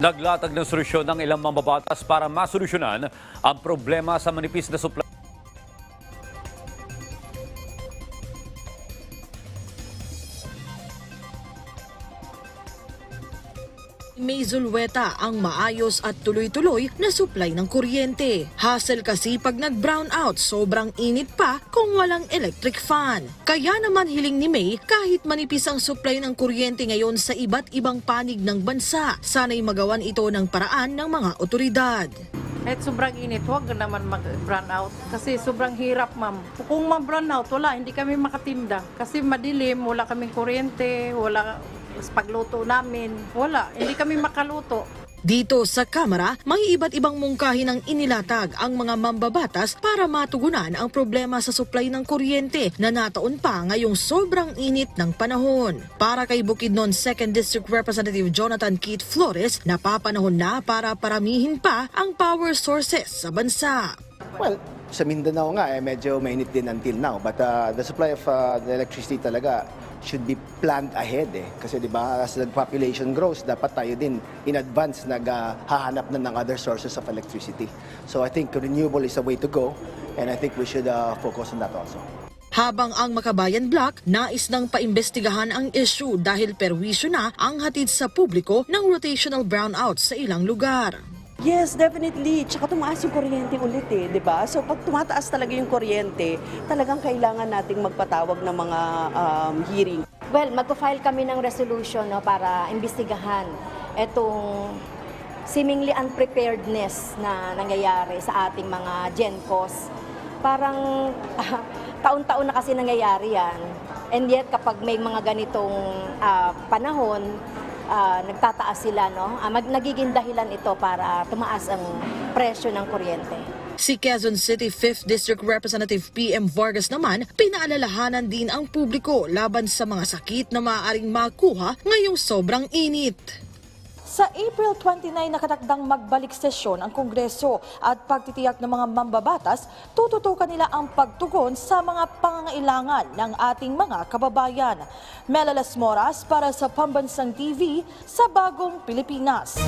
Naglatag ng solusyon ng ilang mambabatas para masolusyonan ang problema sa manipis na supply. May Zulweta ang maayos at tuloy-tuloy na supply ng kuryente. Hassle kasi pag nag-brown out, sobrang init pa kung walang electric fan. Kaya naman hiling ni May kahit manipis ang supply ng kuryente ngayon sa iba't ibang panig ng bansa, sana'y magawan ito ng paraan ng mga otoridad. Kahit sobrang init, huwag naman mag-brown out. Kasi sobrang hirap, ma'am. Kung mag-brown out, wala, hindi kami makatinda. Kasi madilim, wala kaming kuryente, wala pagluto namin. Wala, hindi kami makaluto. Dito sa Kamara, may iba't ibang mungkahi ng inilatag ang mga mambabatas para matugunan ang problema sa supply ng kuryente na nataon pa ngayong sobrang init ng panahon. Para kay Bukidnon 2nd District Representative Jonathan Keith Flores, napapanahon na para paramihin pa ang power sources sa bansa. Well, sa Mindanao nga medyo mainit din until now, but the supply of the electricity talaga should be planned ahead kasi 'di ba, as the population grows, dapat tayo din in advance naghahanap na ng other sources of electricity. So I think renewable is a way to go, and I think we should focus on that also. Habang ang Makabayan Block nais nang paimbestigahan ang issue dahil perwisyo na ang hatid sa publiko ng rotational brownout sa ilang lugar. Yes, definitely. Tsaka tumaas yung kuryente ulit di ba? So pag tumataas talaga yung kuryente, talagang kailangan nating magpatawag ng mga hearing. Well, magpo-file kami ng resolution para imbestigahan itong seemingly unpreparedness na nangyayari sa ating mga GenCos. Parang taon-taon na kasi nangyayari yan. And yet kapag may mga ganitong panahon, nagtataas sila, nagiging dahilan ito para tumaas ang presyo ng kuryente. Si Quezon City 5th District Representative PM Vargas naman, pinaalalahanan din ang publiko laban sa mga sakit na maaaring makuha ngayong sobrang init. Sa April 29 nakatakdang magbalik sesyon ang Kongreso at pagtitiyak ng mga mambabatas, tututukan nila ang pagtugon sa mga pangangailangan ng ating mga kababayan. Melalas Moras para sa Pambansang TV sa Bagong Pilipinas.